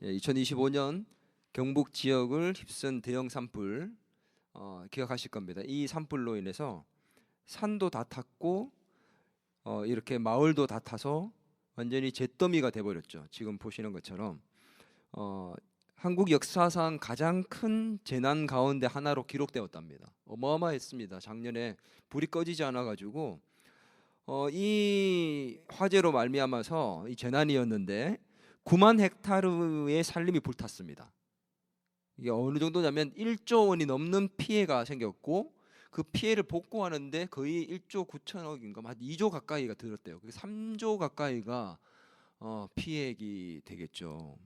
2025년 경북 지역을 휩쓴 대형 산불 기억하실 겁니다. 이 산불로 인해서 산도 다 탔고 이렇게 마을도 다 타서 완전히 잿더미가 돼버렸죠. 지금 보시는 것처럼 한국 역사상 가장 큰 재난 가운데 하나로 기록되었답니다. 어마어마했습니다. 작년에 불이 꺼지지 않아 가지고 이 화재로 말미암아서 이 재난이었는데 9만 헥타르의 산림이 불탔습니다. 이게 어느 정도냐면 1조 원이 넘는 피해가 생겼고 그 피해를 복구하는데 거의 1조 9천억인가 한 2조 가까이가 들었대요. 3조 가까이가 피해액이 되겠죠.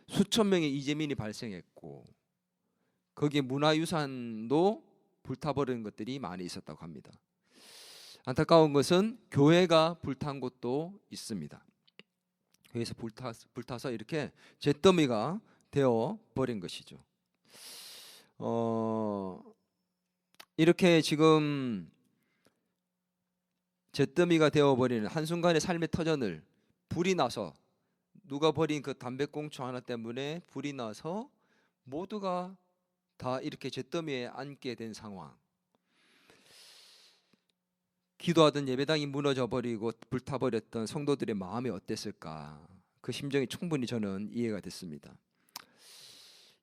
수천 명의 이재민이 발생했고 거기에 문화유산도 불타버리는 것들이 많이 있었다고 합니다. 안타까운 것은 교회가 불탄 곳도 있습니다. 교회에서 불타서 이렇게 잿더미가 되어 버린 것이죠. 이렇게 지금 잿더미가 되어 버리는 한순간의 삶의 터전을 불이 나서 누가 버린 그 담배꽁초 하나 때문에 불이 나서 모두가 다 이렇게 잿더미에 앉게 된 상황. 기도하던 예배당이 무너져 버리고 불타버렸던 성도들의 마음이 어땠을까? 그 심정이 충분히 저는 이해가 됐습니다.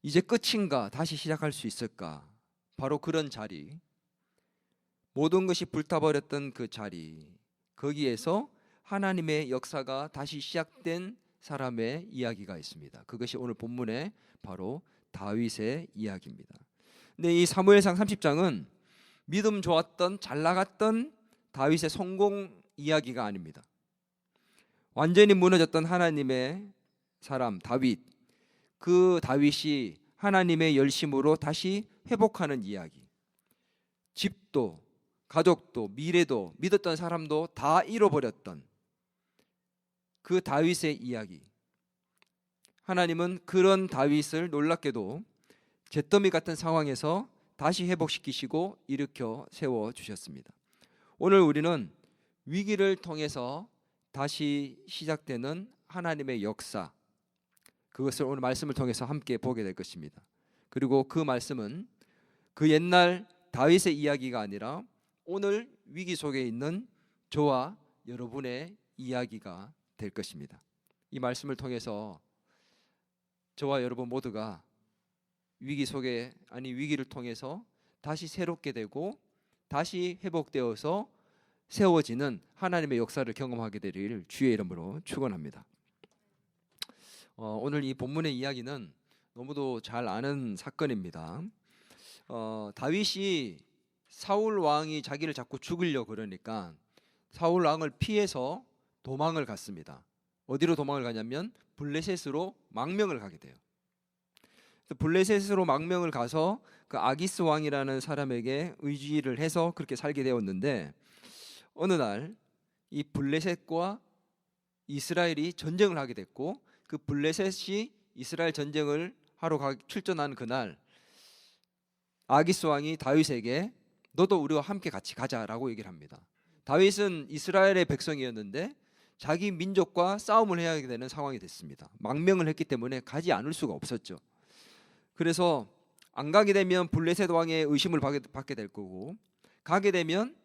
이제 끝인가? 다시 시작할 수 있을까? 바로 그런 자리, 모든 것이 불타버렸던 그 자리, 거기에서 하나님의 역사가 다시 시작된 사람의 이야기가 있습니다. 그것이 오늘 본문의 바로 다윗의 이야기입니다. 근데 이 사무엘상 30장은 믿음 좋았던 잘 나갔던 다윗의 성공 이야기가 아닙니다. 완전히 무너졌던 하나님의 사람 다윗, 그 다윗이 하나님의 열심으로 다시 회복하는 이야기. 집도 가족도 미래도 믿었던 사람도 다 잃어버렸던 그 다윗의 이야기. 하나님은 그런 다윗을 놀랍게도 잿더미 같은 상황에서 다시 회복시키시고 일으켜 세워주셨습니다. 오늘 우리는 위기를 통해서 다시 시작되는 하나님의 역사, 그것을 오늘 말씀을 통해서 함께 보게 될 것입니다. 그리고 그 말씀은 그 옛날 다윗의 이야기가 아니라 오늘 위기 속에 있는 저와 여러분의 이야기가 될 것입니다. 이 말씀을 통해서 저와 여러분 모두가 위기를 통해서 다시 새롭게 되고 다시 회복되어서 세워지는 하나님의 역사를 경험하게 되리를 주의 이름으로 축원합니다. 오늘 이 본문의 이야기는 너무도 잘 아는 사건입니다. 다윗이 사울 왕이 자기를 자꾸 죽이려고 그러니까 사울 왕을 피해서 도망을 갔습니다. 어디로 도망을 가냐면 블레셋으로 망명을 가게 돼요. 블레셋으로 망명을 가서 그 아기스 왕이라는 사람에게 의지를 해서 그렇게 살게 되었는데 어느 날 이 블레셋과 이스라엘이 전쟁을 하게 됐고 그 블레셋이 이스라엘 전쟁을 하러 출전한 그날 아기스 왕이 다윗에게 너도 우리와 함께 같이 가자라고 얘기를 합니다. 다윗은 이스라엘의 백성이었는데 자기 민족과 싸움을 해야 되는 상황이 됐습니다. 망명을 했기 때문에 가지 않을 수가 없었죠. 그래서 안 가게 되면 블레셋 왕의 의심을 받게 될 거고 가게 되면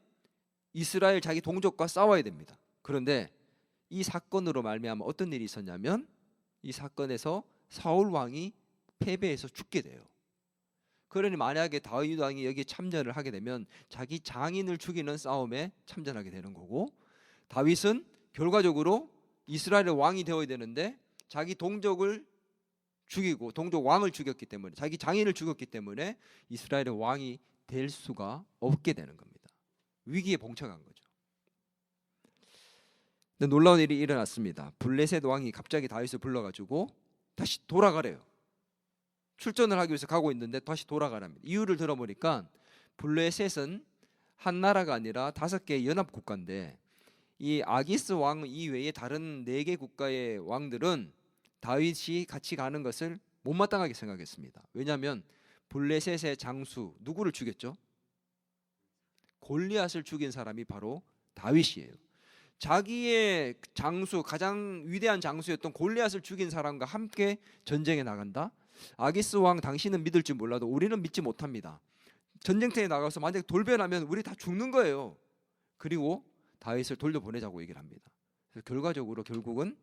이스라엘 자기 동족과 싸워야 됩니다. 그런데 이 사건으로 말미암아 어떤 일이 있었냐면 이 사건에서 사울 왕이 패배해서 죽게 돼요. 그러니 만약에 다윗 왕이 여기에 참전을 하게 되면 자기 장인을 죽이는 싸움에 참전하게 되는 거고 다윗은 결과적으로 이스라엘의 왕이 되어야 되는데 자기 동족을 죽이고 동족 왕을 죽였기 때문에 자기 장인을 죽였기 때문에 이스라엘의 왕이 될 수가 없게 되는 겁니다. 위기에 봉착한 거죠. 근데 놀라운 일이 일어났습니다. 블레셋 왕이 갑자기 다윗을 불러가지고 다시 돌아가래요. 출전을 하기 위해서 가고 있는데 다시 돌아가랍니다. 이유를 들어보니까 블레셋은 한 나라가 아니라 5개의 연합 국가인데 이 아기스 왕 이외에 다른 4개 국가의 왕들은 다윗이 같이 가는 것을 못마땅하게 생각했습니다. 왜냐하면 블레셋의 장수 누구를 죽였죠? 골리앗을 죽인 사람이 바로 다윗이에요. 자기의 장수, 가장 위대한 장수였던 골리앗을 죽인 사람과 함께 전쟁에 나간다? 아기스 왕 당신은 믿을지 몰라도 우리는 믿지 못합니다. 전쟁터에 나가서 만약에 돌변하면 우리 다 죽는 거예요. 그리고 다윗을 돌려보내자고 얘기를 합니다. 그래서 결국은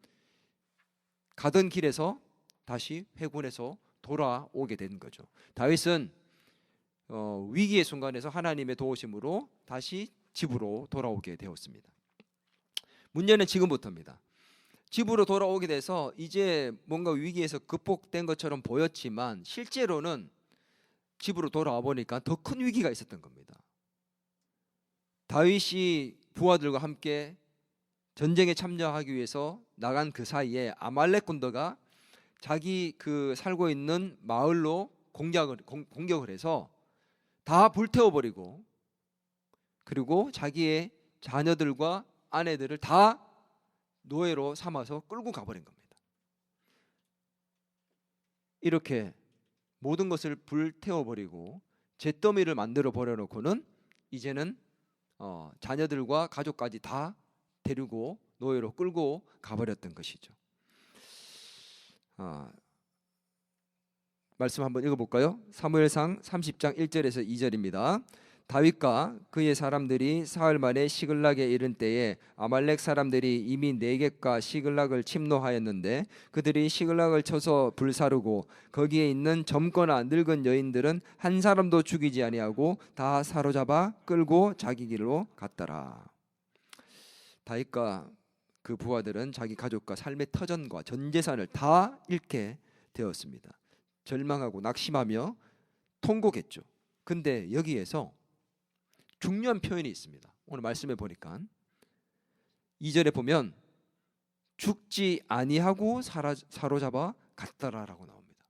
가던 길에서 다시 회군해서 돌아오게 된 거죠. 다윗은 위기의 순간에서 하나님의 도우심으로 다시 집으로 돌아오게 되었습니다. 문제는 지금부터입니다. 집으로 돌아오게 돼서 이제 뭔가 위기에서 극복된 것처럼 보였지만 실제로는 집으로 돌아와 보니까 더 큰 위기가 있었던 겁니다. 다윗이 부하들과 함께 전쟁에 참여하기 위해서 나간 그 사이에 아말렉 군대가 자기 그 살고 있는 마을로 공격을 해서 다 불태워버리고, 그리고 자기의 자녀들과 아내들을 다 노예로 삼아서 끌고 가버린 겁니다. 이렇게 모든 것을 불태워버리고 잿더미를 만들어 버려놓고는 이제는 자녀들과 가족까지 다 데리고 노예로 끌고 가버렸던 것이죠. 말씀 한번 읽어볼까요? 사무엘상 30장 1절에서 2절입니다. 다윗과 그의 사람들이 사흘 만에 시글락에 이른 때에 아말렉 사람들이 이미 네겝과 시글락을 침노하였는데 그들이 시글락을 쳐서 불사르고 거기에 있는 젊거나 늙은 여인들은 한 사람도 죽이지 아니하고 다 사로잡아 끌고 자기 길로 갔더라. 다윗과 그 부하들은 자기 가족과 삶의 터전과 전 재산을 다 잃게 되었습니다. 절망하고 낙심하며 통곡했죠. 근데 여기에서 중요한 표현이 있습니다. 오늘 말씀해 보니까 2절에 보면 죽지 아니하고 사로잡아 갔더라라고 나옵니다.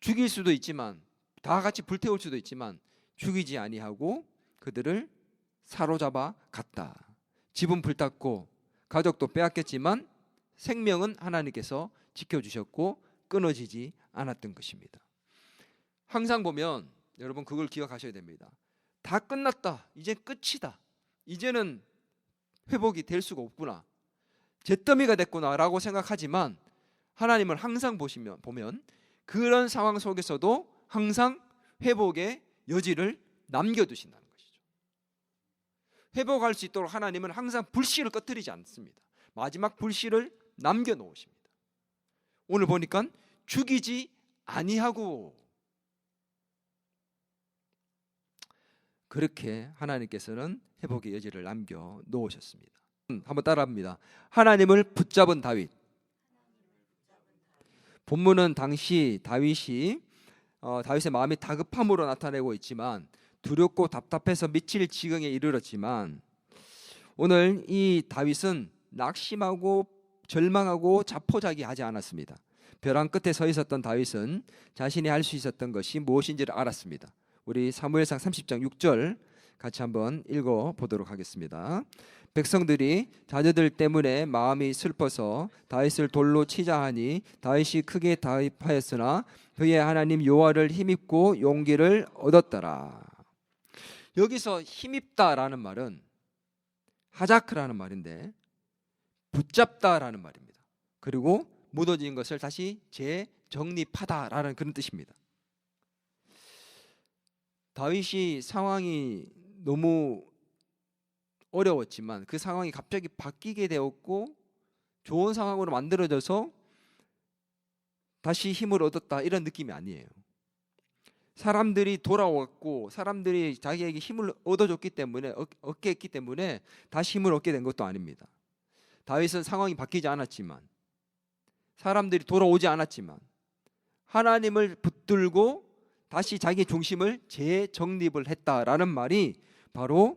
죽일 수도 있지만, 다 같이 불태울 수도 있지만 죽이지 아니하고 그들을 사로잡아 갔다. 집은 불탔고 가족도 빼앗겼지만 생명은 하나님께서 지켜주셨고 끊어지지 않았던 것입니다. 항상 보면 여러분 그걸 기억하셔야 됩니다. 다 끝났다, 이제 끝이다, 이제는 회복이 될 수가 없구나, 잿더미가 됐구나 라고 생각하지만 하나님을 항상 보면 그런 상황 속에서도 항상 회복의 여지를 남겨두신다는 것이죠. 회복할 수 있도록 하나님은 항상 불씨를 꺼뜨리지 않습니다. 마지막 불씨를 남겨놓으십니다. 오늘 보니까 죽이지 아니하고, 그렇게 하나님께서는 회복의 여지를 남겨 놓으셨습니다. 한번 따라합니다. 하나님을 붙잡은 다윗. 본문은 당시 다윗의 마음이 다급함으로 나타내고 있지만 두렵고 답답해서 미칠 지경에 이르렀지만 오늘 이 다윗은 낙심하고 절망하고 자포자기하지 않았습니다. 벼랑 끝에 서 있었던 다윗은 자신이 할 수 있었던 것이 무엇인지를 알았습니다. 우리 사무엘상 30장 6절 같이 한번 읽어보도록 하겠습니다. 백성들이 자녀들 때문에 마음이 슬퍼서 다윗을 돌로 치자 하니 다윗이 크게 다급하였으나 그의 하나님 여호와를 힘입고 용기를 얻었더라. 여기서 힘입다라는 말은 하자크라는 말인데 붙잡다라는 말입니다. 그리고 무너진 것을 다시 재정립하다라는 그런 뜻입니다. 다윗이 상황이 너무 어려웠지만 그 상황이 갑자기 바뀌게 되었고 좋은 상황으로 만들어져서 다시 힘을 얻었다 이런 느낌이 아니에요. 사람들이 돌아왔고 사람들이 자기에게 힘을 얻어줬기 때문에 얻게 했기 때문에 다시 힘을 얻게 된 것도 아닙니다. 다윗은 상황이 바뀌지 않았지만 사람들이 돌아오지 않았지만 하나님을 붙들고 다시 자기 중심을 재정립을 했다라는 말이 바로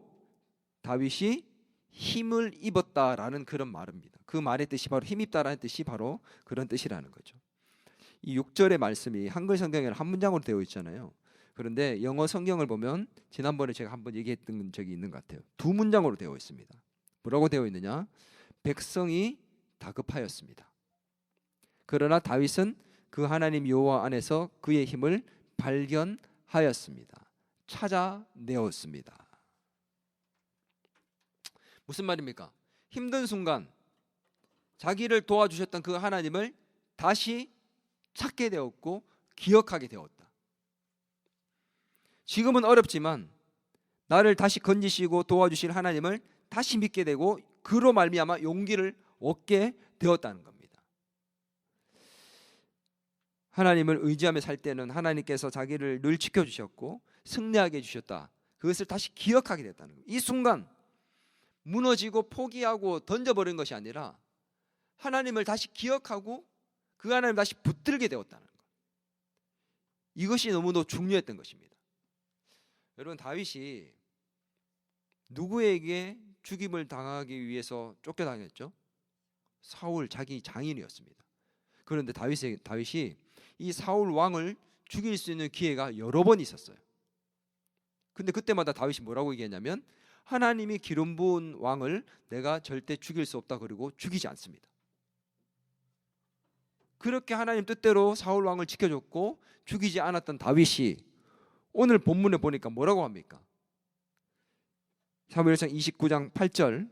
다윗이 힘을 입었다라는 그런 말입니다. 그 말의 뜻이 바로 힘입다라는 뜻이 바로 그런 뜻이라는 거죠. 이 6절의 말씀이 한글 성경에는 한 문장으로 되어 있잖아요. 그런데 영어 성경을 보면 지난번에 제가 한번 얘기했던 적이 있는 것 같아요. 두 문장으로 되어 있습니다. 뭐라고 되어 있느냐? 백성이 다급하였습니다. 그러나 다윗은 그 하나님 여호와 안에서 그의 힘을 발견하였습니다. 찾아내었습니다. 무슨 말입니까? 힘든 순간 자기를 도와주셨던 그 하나님을 다시 찾게 되었고 기억하게 되었다. 지금은 어렵지만 나를 다시 건지시고 도와주실 하나님을 다시 믿게 되고 그로 말미암아 용기를 얻게 되었다는 겁니다. 하나님을 의지하며 살 때는 하나님께서 자기를 늘 지켜주셨고 승리하게 해주셨다. 그것을 다시 기억하게 됐다는 겁니다. 이 순간 무너지고 포기하고 던져버린 것이 아니라 하나님을 다시 기억하고 그 하나님을 다시 붙들게 되었다는 것. 이것이 너무도 중요했던 것입니다. 여러분, 다윗이 누구에게 죽임을 당하기 위해서 쫓겨다녔죠? 사울 자기 장인이었습니다. 그런데 다윗이 이 사울 왕을 죽일 수 있는 기회가 여러 번 있었어요. 근데 그때마다 다윗이 뭐라고 얘기했냐면 하나님이 기름 부은 왕을 내가 절대 죽일 수 없다, 그리고 죽이지 않습니다. 그렇게 하나님 뜻대로 사울 왕을 지켜줬고 죽이지 않았던 다윗이 오늘 본문에 보니까 뭐라고 합니까? 사무엘상 29장 8절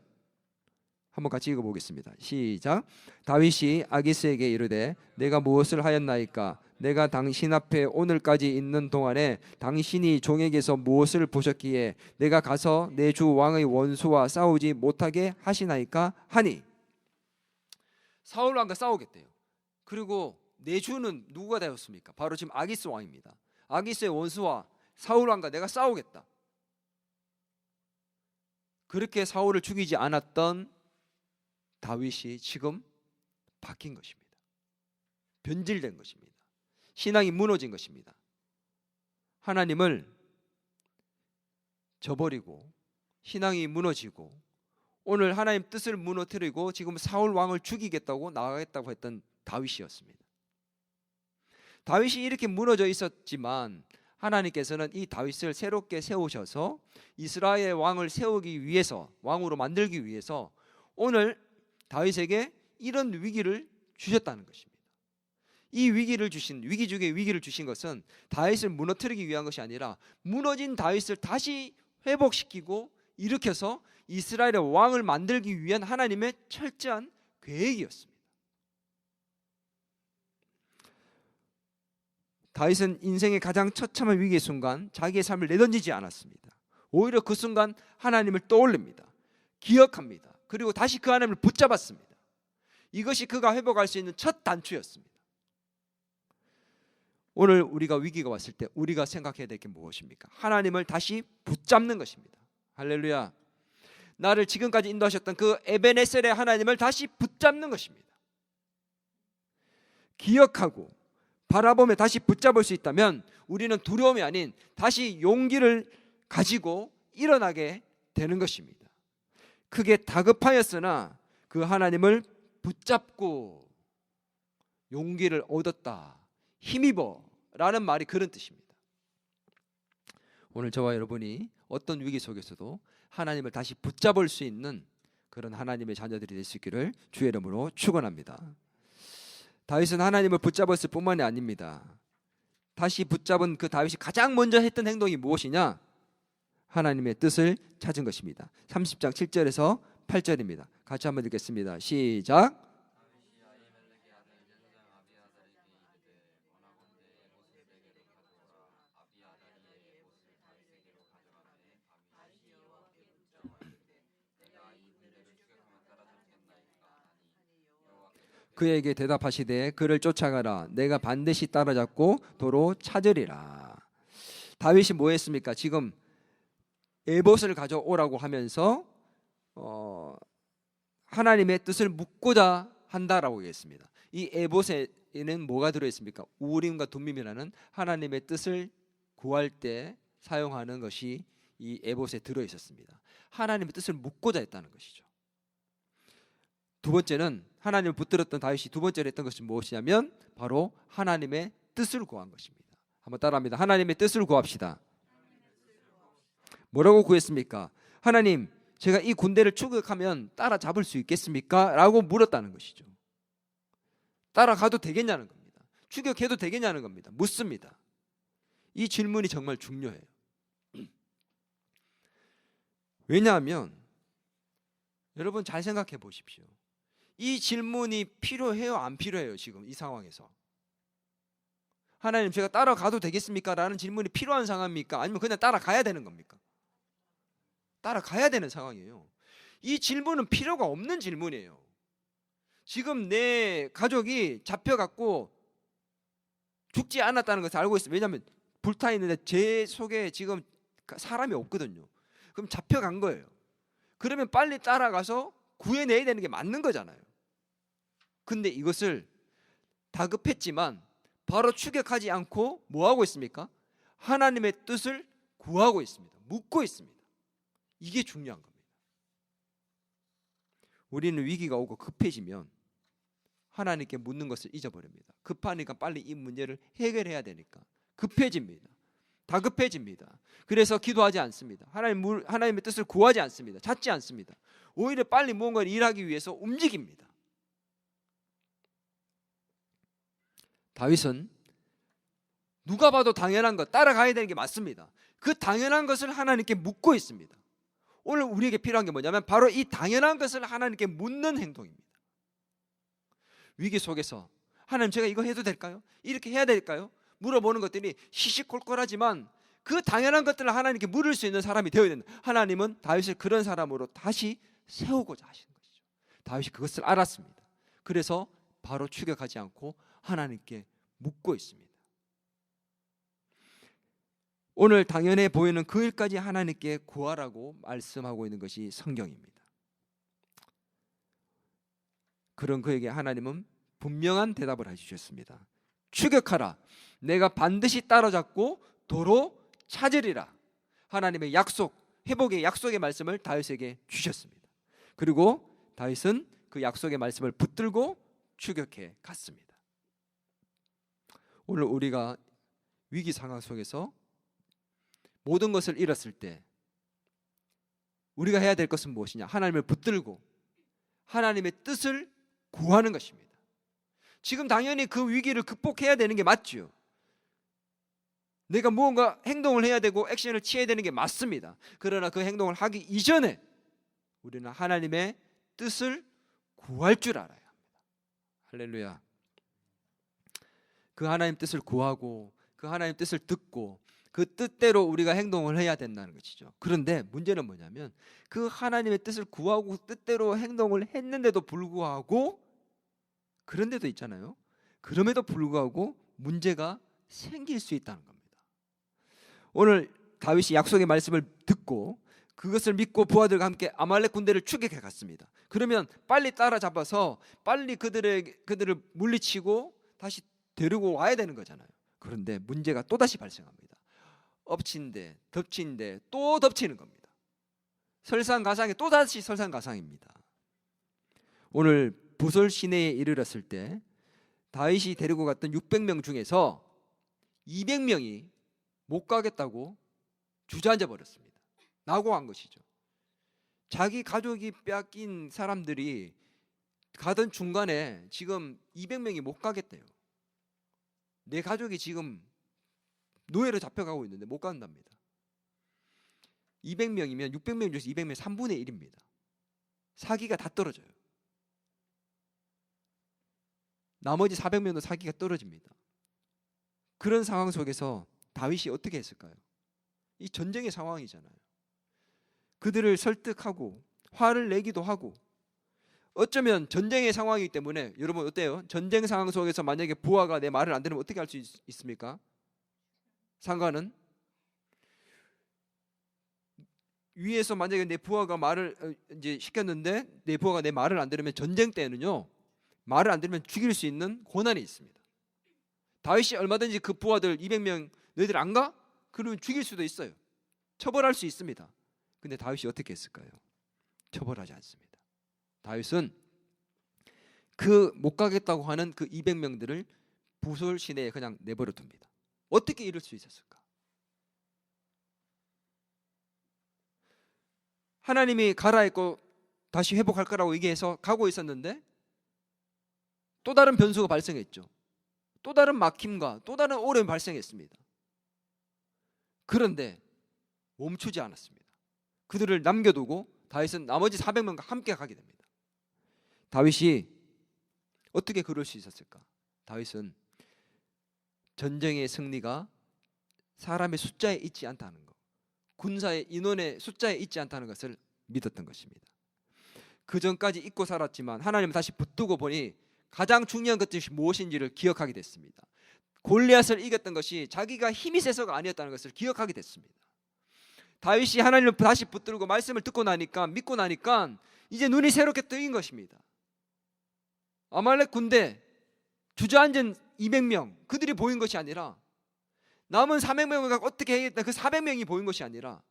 한번 같이 읽어보겠습니다. 시작. 다윗이 아기스에게 이르되 내가 무엇을 하였나이까? 내가 당신 앞에 오늘까지 있는 동안에 당신이 종에게서 무엇을 보셨기에 내가 가서 내 주 왕의 원수와 싸우지 못하게 하시나이까? 하니, 사울 왕과 싸우겠대요. 그리고 내 주는 누구가 되었습니까? 바로 지금 아기스 왕입니다. 아기스의 원수와 사울 왕과 내가 싸우겠다. 그렇게 사울을 죽이지 않았던 다윗이 지금 바뀐 것입니다. 변질된 것입니다. 신앙이 무너진 것입니다. 하나님을 저버리고 신앙이 무너지고 오늘 하나님 뜻을 무너뜨리고 지금 사울 왕을 죽이겠다고 나가겠다고 했던 다윗이었습니다. 다윗이 이렇게 무너져 있었지만 하나님께서는 이 다윗을 새롭게 세우셔서 이스라엘 왕을 세우기 위해서, 왕으로 만들기 위해서 오늘 다윗에게 이런 위기를 주셨다는 것입니다. 이 위기 중에 위기를 주신 것은 다윗을 무너뜨리기 위한 것이 아니라 무너진 다윗을 다시 회복시키고 일으켜서 이스라엘의 왕을 만들기 위한 하나님의 철저한 계획이었습니다. 다윗은 인생의 가장 처참한 위기의 순간 자기의 삶을 내던지지 않았습니다. 오히려 그 순간 하나님을 떠올립니다. 기억합니다. 그리고 다시 그 하나님을 붙잡았습니다. 이것이 그가 회복할 수 있는 첫 단추였습니다. 오늘 우리가 위기가 왔을 때 우리가 생각해야 될 게 무엇입니까? 하나님을 다시 붙잡는 것입니다. 할렐루야. 나를 지금까지 인도하셨던 그 에베네셀의 하나님을 다시 붙잡는 것입니다. 기억하고 바라보며 다시 붙잡을 수 있다면 우리는 두려움이 아닌 다시 용기를 가지고 일어나게 되는 것입니다. 크게 다급하였으나 그 하나님을 붙잡고 용기를 얻었다, 힘입어 라는 말이 그런 뜻입니다. 오늘 저와 여러분이 어떤 위기 속에서도 하나님을 다시 붙잡을 수 있는 그런 하나님의 자녀들이 될 수 있기를 주의 이름으로 축원합니다. 다윗은 하나님을 붙잡았을 뿐만이 아닙니다. 다시 붙잡은 그 다윗이 가장 먼저 했던 행동이 무엇이냐? 하나님의 뜻을 찾은 것입니다. 30장 7절에서 8절입니다. 같이 한번 읽겠습니다. 시작. 그에게 대답하시되 그를 쫓아가라. 내가 반드시 따라잡고 도로 찾으리라. 다윗이 뭐 했습니까? 지금 에봇을 가져오라고 하면서 하나님의 뜻을 묻고자 한다라고 얘기했습니다. 이 에봇에는 뭐가 들어있습니까? 우림과 둠밈이라는 하나님의 뜻을 구할 때 사용하는 것이 이 에봇에 들어있었습니다. 하나님의 뜻을 묻고자 했다는 것이죠. 두 번째는 하나님을 붙들었던 다윗이 두 번째로 했던 것이 무엇이냐면 바로 하나님의 뜻을 구한 것입니다. 한번 따라합니다. 하나님의 뜻을 구합시다. 뭐라고 구했습니까? 하나님, 제가 이 군대를 추격하면 따라잡을 수 있겠습니까? 라고 물었다는 것이죠. 따라가도 되겠냐는 겁니다. 추격해도 되겠냐는 겁니다. 묻습니다. 이 질문이 정말 중요해요. 왜냐하면 여러분 잘 생각해 보십시오. 이 질문이 필요해요, 안 필요해요? 지금 이 상황에서 하나님 제가 따라가도 되겠습니까? 라는 질문이 필요한 상황입니까? 아니면 그냥 따라가야 되는 겁니까? 따라가야 되는 상황이에요. 이 질문은 필요가 없는 질문이에요. 지금 내 가족이 잡혀갖고 죽지 않았다는 것을 알고 있어요. 왜냐하면 불타 있는데 제 속에 지금 사람이 없거든요. 그럼 잡혀간 거예요. 그러면 빨리 따라가서 구해내야 되는 게 맞는 거잖아요. 근데 이것을 다급했지만 바로 추격하지 않고 뭐 하고 있습니까? 하나님의 뜻을 구하고 있습니다. 묻고 있습니다. 이게 중요한 겁니다. 우리는 위기가 오고 급해지면 하나님께 묻는 것을 잊어버립니다. 급하니까 빨리 이 문제를 해결해야 되니까 급해집니다. 다급해집니다. 그래서 기도하지 않습니다. 하나님의 뜻을 구하지 않습니다. 찾지 않습니다. 오히려 빨리 무언가를 일하기 위해서 움직입니다. 다윗은 누가 봐도 당연한 것, 따라가야 되는 게 맞습니다. 그 당연한 것을 하나님께 묻고 있습니다. 오늘 우리에게 필요한 게 뭐냐면 바로 이 당연한 것을 하나님께 묻는 행동입니다. 위기 속에서 하나님 제가 이거 해도 될까요? 이렇게 해야 될까요? 물어보는 것들이 시시콜콜하지만 그 당연한 것들을 하나님께 물을 수 있는 사람이 되어야 된다. 하나님은 다윗을 그런 사람으로 다시 세우고자 하시는 것이죠. 다윗이 그것을 알았습니다. 그래서 바로 추격하지 않고 하나님께 묻고 있습니다. 오늘 당연해 보이는 그 일까지 하나님께 구하라고 말씀하고 있는 것이 성경입니다. 그런 그에게 하나님은 분명한 대답을 해주셨습니다. 추격하라. 내가 반드시 따라잡고 도로 찾으리라. 하나님의 약속, 회복의 약속의 말씀을 다윗에게 주셨습니다. 그리고 다윗은 그 약속의 말씀을 붙들고 추격해 갔습니다. 오늘 우리가 위기 상황 속에서 모든 것을 잃었을 때 우리가 해야 될 것은 무엇이냐? 하나님을 붙들고 하나님의 뜻을 구하는 것입니다. 지금 당연히 그 위기를 극복해야 되는 게 맞죠. 내가 무언가 행동을 해야 되고 액션을 취해야 되는 게 맞습니다. 그러나 그 행동을 하기 이전에 우리는 하나님의 뜻을 구할 줄 알아야 합니다. 할렐루야. 그 하나님 뜻을 구하고 그 하나님 뜻을 듣고 그 뜻대로 우리가 행동을 해야 된다는 것이죠. 그런데 문제는 뭐냐면 그 하나님의 뜻을 구하고 뜻대로 행동을 했는데도 불구하고 그런 데도 있잖아요. 그럼에도 불구하고 문제가 생길 수 있다는 겁니다. 오늘 다윗이 약속의 말씀을 듣고 그것을 믿고 부하들과 함께 아말렉 군대를 추격해 갔습니다. 그러면 빨리 따라잡아서 빨리 그들을 물리치고 다시 데리고 와야 되는 거잖아요. 그런데 문제가 또다시 발생합니다. 엎친데 덮친데 또 덮치는 겁니다. 설상가상에 또다시 설상가상입니다. 오늘 부솔 시내에 이르렀을 때 다윗이 데리고 갔던 600명 중에서 200명이 못 가겠다고 주저앉아 버렸습니다. 낙오한 것이죠. 자기 가족이 빼앗긴 사람들이 가던 중간에 지금 200명이 못 가겠대요. 내 가족이 지금 노예로 잡혀가고 있는데 못 간답니다. 200명이면 600명 중에서 200명 3분의 1입니다. 사기가 다 떨어져요. 나머지 400명도 사기가 떨어집니다. 그런 상황 속에서 다윗이 어떻게 했을까요? 이 전쟁의 상황이잖아요. 그들을 설득하고 화를 내기도 하고 어쩌면 전쟁의 상황이기 때문에 여러분 어때요? 전쟁 상황 속에서 만약에 부하가 내 말을 안 들으면 어떻게 할 수 있습니까? 상관은 위에서 만약에 내 부하가 말을 이제 시켰는데 내 부하가 내 말을 안 들으면 전쟁 때는요 말을 안 들으면 죽일 수 있는 권한이 있습니다. 다윗이 얼마든지 그 부하들 200명 너희들 안 가? 그러면 죽일 수도 있어요. 처벌할 수 있습니다. 근데 다윗이 어떻게 했을까요? 처벌하지 않습니다. 다윗은 그 못 가겠다고 하는 그 200명들을 부솔 시내에 그냥 내버려 둡니다. 어떻게 이럴 수 있었을까? 하나님이 가라 했고 다시 회복할 거라고 얘기해서 가고 있었는데 또 다른 변수가 발생했죠. 또 다른 막힘과 또 다른 어려움이 발생했습니다. 그런데 멈추지 않았습니다. 그들을 남겨두고 다윗은 나머지 400명과 함께 가게 됩니다. 다윗이 어떻게 그럴 수 있었을까? 다윗은 전쟁의 승리가 사람의 숫자에 있지 않다는 것, 군사의 인원의 숫자에 있지 않다는 것을 믿었던 것입니다. 그 전까지 잊고 살았지만 하나님을 다시 붙들고 보니 가장 중요한 것이 무엇인지를 기억하게 됐습니다. 골리앗을 이겼던 것이 자기가 힘이 세서가 아니었다는 것을 기억하게 됐습니다. 다윗이 하나님을 다시 붙들고 말씀을 듣고 나니까, 믿고 나니까 이제 눈이 새롭게 뜨인 것입니다. 아말렉 군대 주저앉은 200명, 그들이 보인 것이 아니라 남은 400명을 갖고 어떻게 해야겠다, 그 400명이 보인 것이 아니라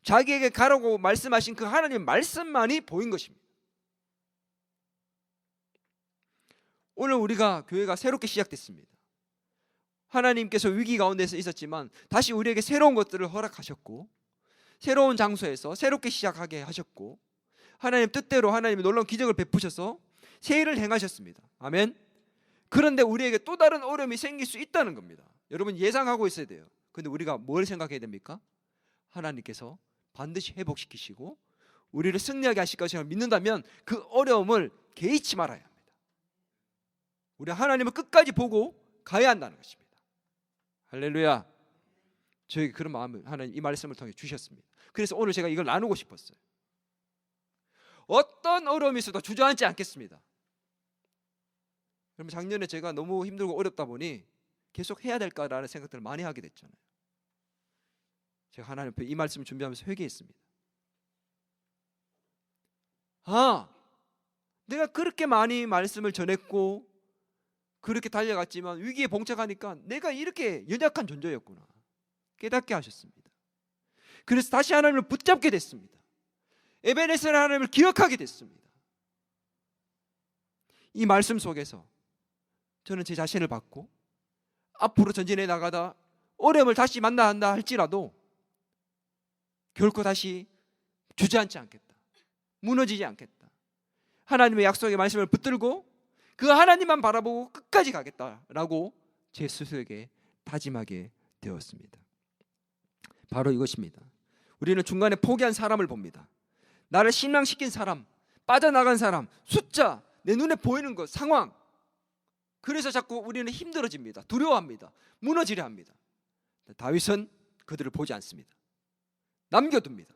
자기에게 가라고 말씀하신 그 하나님의 말씀만이 보인 것입니다. 오늘 우리가 교회가 새롭게 시작됐습니다. 하나님께서 위기 가운데서 있었지만 다시 우리에게 새로운 것들을 허락하셨고, 새로운 장소에서 새롭게 시작하게 하셨고, 하나님 뜻대로 하나님의 놀라운 기적을 베푸셔서 새 일을 행하셨습니다. 아멘. 그런데 우리에게 또 다른 어려움이 생길 수 있다는 겁니다. 여러분 예상하고 있어야 돼요. 근데 우리가 뭘 생각해야 됩니까? 하나님께서 반드시 회복시키시고 우리를 승리하게 하실 것을 믿는다면 그 어려움을 개의치 말아야 합니다. 우리 하나님을 끝까지 보고 가야 한다는 것입니다. 할렐루야. 저에게 그런 마음을 하나님 이 말씀을 통해 주셨습니다. 그래서 오늘 제가 이걸 나누고 싶었어요. 어떤 어려움이 있어도 주저앉지 않겠습니다. 그러면 작년에 제가 너무 힘들고 어렵다 보니 계속 해야 될까라는 생각들을 많이 하게 됐잖아요. 제가 하나님 앞에 이 말씀을 준비하면서 회개했습니다. 내가 그렇게 많이 말씀을 전했고 그렇게 달려갔지만 위기에 봉착하니까 내가 이렇게 연약한 존재였구나 깨닫게 하셨습니다. 그래서 다시 하나님을 붙잡게 됐습니다. 에베네셀 하나님을 기억하게 됐습니다. 이 말씀 속에서 저는 제 자신을 받고 앞으로 전진해 나가다 어려움을 다시 만나한다 할지라도 결코 다시 주저앉지 않겠다, 무너지지 않겠다, 하나님의 약속의 말씀을 붙들고 그 하나님만 바라보고 끝까지 가겠다라고 제 스스로에게 다짐하게 되었습니다. 바로 이것입니다. 우리는 중간에 포기한 사람을 봅니다. 나를 실망시킨 사람, 빠져나간 사람, 숫자, 내 눈에 보이는 것, 상황. 그래서 자꾸 우리는 힘들어집니다. 두려워합니다. 무너지려 합니다. 다윗은 그들을 보지 않습니다. 남겨둡니다.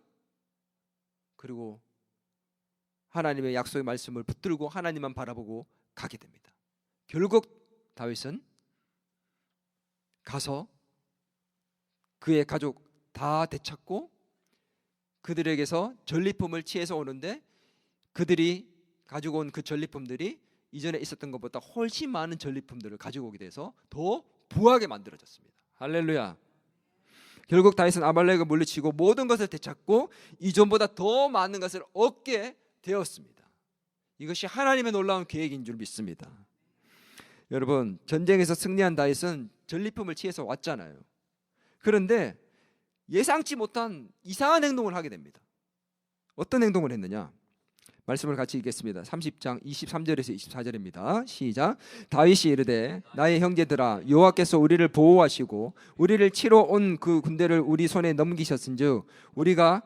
그리고 하나님의 약속의 말씀을 붙들고 하나님만 바라보고 가게 됩니다. 결국 다윗은 가서 그의 가족 다 되찾고 그들에게서 전리품을 취해서 오는데 그들이 가지고 온 그 전리품들이 이전에 있었던 것보다 훨씬 많은 전리품들을 가지고 오게 돼서 더 부하게 만들어졌습니다. 할렐루야. 결국 다윗은 아말렉을 물리치고 모든 것을 되찾고 이전보다 더 많은 것을 얻게 되었습니다. 이것이 하나님의 놀라운 계획인 줄 믿습니다. 여러분 전쟁에서 승리한 다윗은 전리품을 취해서 왔잖아요. 그런데 예상치 못한 이상한 행동을 하게 됩니다. 어떤 행동을 했느냐? 말씀을 같이 읽겠습니다. 30장 23절에서 24절입니다. 시작. 다윗이 이르되 나의 형제들아 여호와께서 우리를 보호하시고 우리를 치러 온 그 군대를 우리 손에 넘기셨은즉 우리가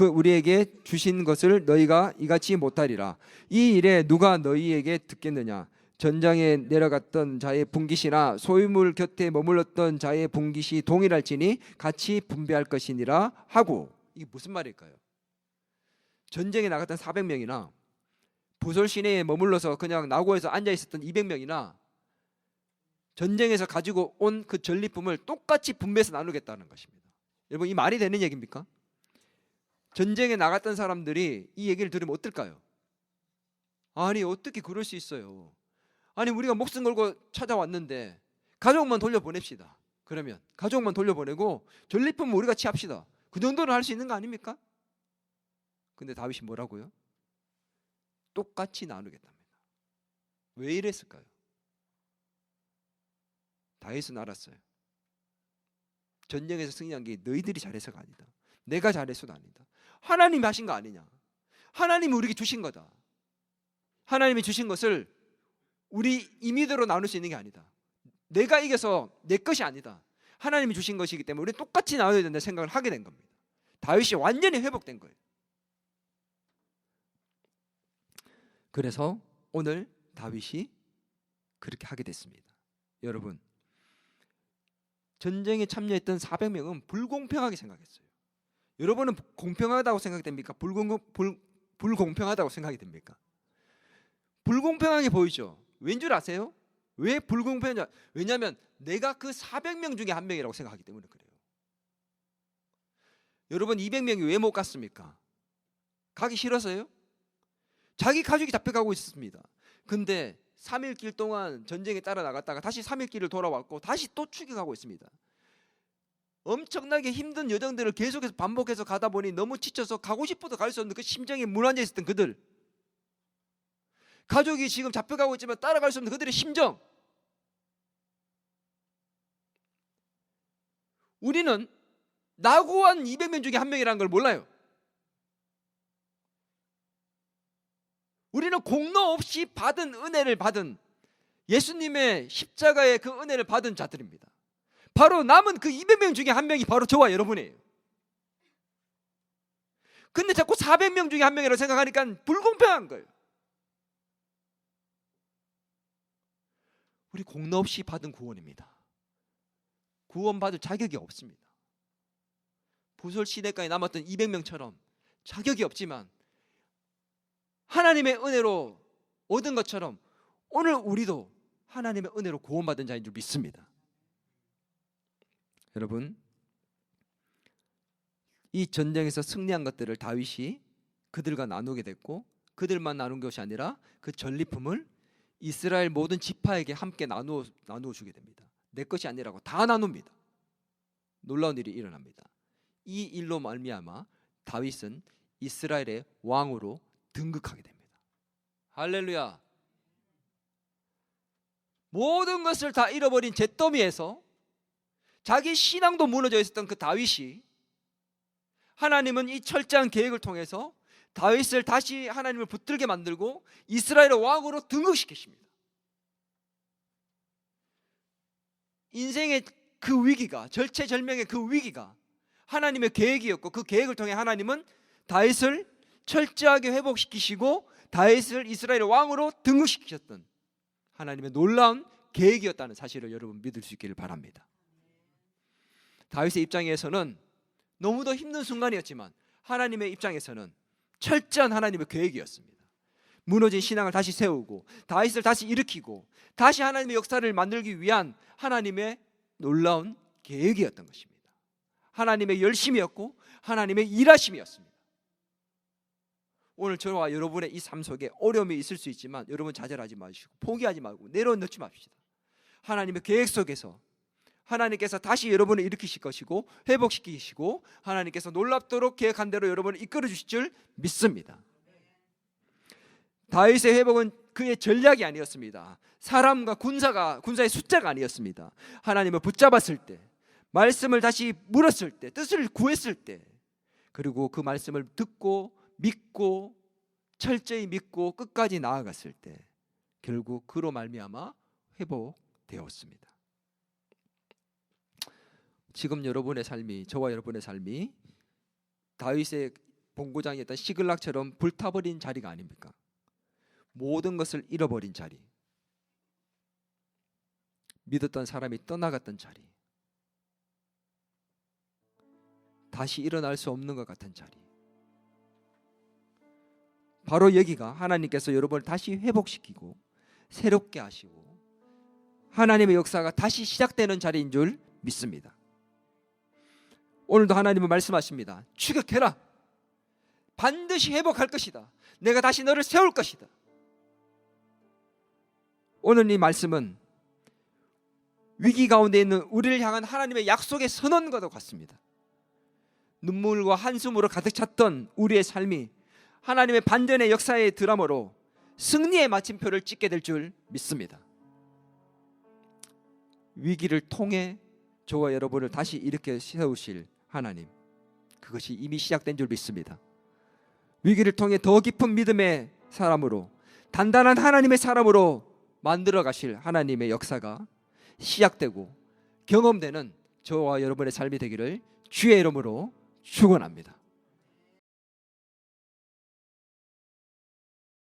우리에게 주신 것을 너희가 이같이 못하리라. 이 일에 누가 너희에게 듣겠느냐? 전장에 내려갔던 자의 분깃이나 소유물 곁에 머물렀던 자의 분깃이 동일할지니 같이 분배할 것이니라 하고. 이게 무슨 말일까요? 전쟁에 나갔던 400명이나 부솔 시내에 머물러서 그냥 나고에서 앉아 있었던 200명이나 전쟁에서 가지고 온 그 전리품을 똑같이 분배해서 나누겠다는 것입니다. 여러분 이 말이 되는 얘기입니까? 전쟁에 나갔던 사람들이 이 얘기를 들으면 어떨까요? 아니 어떻게 그럴 수 있어요? 아니 우리가 목숨 걸고 찾아왔는데 가족만 돌려보냅시다. 그러면 가족만 돌려보내고 전리품은 우리가 취합시다. 그 정도는 할 수 있는 거 아닙니까? 근데 다윗이 뭐라고요? 똑같이 나누겠답니다. 왜 이랬을까요? 다윗은 알았어요. 전쟁에서 승리한 게 너희들이 잘해서가 아니다. 내가 잘해서도 아니다. 하나님이 하신 거 아니냐? 하나님이 우리에게 주신 거다. 하나님이 주신 것을 우리 임의대로 나눌 수 있는 게 아니다. 내가 이겨서 내 것이 아니다. 하나님이 주신 것이기 때문에 우리 똑같이 나눠야 된다는 생각을 하게 된 겁니다. 다윗이 완전히 회복된 거예요. 그래서 오늘 다윗이 그렇게 하게 됐습니다. 여러분, 전쟁에 참여했던 400명은 불공평하게 생각했어요. 여러분은 공평하다고 생각됩니까? 불공평하다고 생각이 됩니까? 불공평하게 보이죠. 왠 줄 아세요? 왜 불공평하냐? 왜냐하면 내가 그 400명 중에 한 명이라고 생각하기 때문에 그래요. 여러분, 200명이 왜 못 갔습니까? 가기 싫어서요? 자기 가족이 잡혀가고 있습니다. 근데 3일 길 동안 전쟁에 따라 나갔다가 다시 3일 길을 돌아왔고 다시 또 추격하고 있습니다. 엄청나게 힘든 여정들을 계속해서 반복해서 가다 보니 너무 지쳐서 가고 싶어도 갈 수 없는 그 심정에 무너져 있었던 그들, 가족이 지금 잡혀가고 있지만 따라갈 수 없는 그들의 심정, 우리는 나고한 200명 중에 한 명이라는 걸 몰라요. 우리는 공로 없이 받은 은혜를 받은, 예수님의 십자가의 그 은혜를 받은 자들입니다. 바로 남은 그 200명 중에 한 명이 바로 저와 여러분이에요. 근데 자꾸 400명 중에 한 명이라고 생각하니까 불공평한 거예요. 우리 공로 없이 받은 구원입니다. 구원받을 자격이 없습니다. 부설 시대까지 남았던 200명처럼 자격이 없지만 하나님의 은혜로 얻은 것처럼 오늘 우리도 하나님의 은혜로 구원받은 자인 줄 믿습니다. 여러분, 이 전쟁에서 승리한 것들을 다윗이 그들과 나누게 됐고, 그들만 나눈 것이 아니라 그 전리품을 이스라엘 모든 지파에게 함께 나누어 주게 됩니다. 내 것이 아니라고 다 나눕니다. 놀라운 일이 일어납니다. 이 일로 말미암아 다윗은 이스라엘의 왕으로 등극하게 됩니다. 할렐루야. 모든 것을 다 잃어버린 잿더미에서 자기 신앙도 무너져 있었던 그 다윗이, 하나님은 이 철저한 계획을 통해서 다윗을 다시 하나님을 붙들게 만들고 이스라엘의 왕으로 등극시키십니다. 인생의 그 위기가, 절체절명의 그 위기가 하나님의 계획이었고, 그 계획을 통해 하나님은 다윗을 철저하게 회복시키시고 다윗을 이스라엘의 왕으로 등극시키셨던 하나님의 놀라운 계획이었다는 사실을 여러분 믿을 수 있기를 바랍니다. 다윗의 입장에서는 너무도 힘든 순간이었지만 하나님의 입장에서는 철저한 하나님의 계획이었습니다. 무너진 신앙을 다시 세우고 다윗을 다시 일으키고 다시 하나님의 역사를 만들기 위한 하나님의 놀라운 계획이었던 것입니다. 하나님의 열심이었고 하나님의 일하심이었습니다. 오늘 저와 여러분의 이 삶 속에 어려움이 있을 수 있지만 여러분 좌절하지 마시고 포기하지 말고 내려놓지 맙시다. 하나님의 계획 속에서 하나님께서 다시 여러분을 일으키실 것이고 회복시키시고 하나님께서 놀랍도록 계획한 대로 여러분을 이끌어 주실 줄 믿습니다. 다윗의 회복은 그의 전략이 아니었습니다. 사람과 군사의 숫자가 아니었습니다. 하나님을 붙잡았을 때, 말씀을 다시 물었을 때, 뜻을 구했을 때, 그리고 그 말씀을 듣고 믿고 철저히 믿고 끝까지 나아갔을 때 결국 그로 말미암아 회복되었습니다. 지금 여러분의 삶이, 저와 여러분의 삶이 다윗의 본고장이었던 시글락처럼 불타버린 자리가 아닙니까? 모든 것을 잃어버린 자리, 믿었던 사람이 떠나갔던 자리, 다시 일어날 수 없는 것 같은 자리, 바로 여기가 하나님께서 여러분을 다시 회복시키고 새롭게 하시고 하나님의 역사가 다시 시작되는 자리인 줄 믿습니다. 오늘도 하나님은 말씀하십니다. 추격해라. 반드시 회복할 것이다. 내가 다시 너를 세울 것이다. 오늘 이 말씀은 위기 가운데 있는 우리를 향한 하나님의 약속의 선언과도 같습니다. 눈물과 한숨으로 가득 찼던 우리의 삶이 하나님의 반전의 역사의 드라마로 승리의 마침표를 찍게 될 줄 믿습니다. 위기를 통해 저와 여러분을 다시 일으켜 세우실 하나님, 그것이 이미 시작된 줄 믿습니다. 위기를 통해 더 깊은 믿음의 사람으로, 단단한 하나님의 사람으로 만들어 가실 하나님의 역사가 시작되고 경험되는 저와 여러분의 삶이 되기를 주의 이름으로 축원합니다.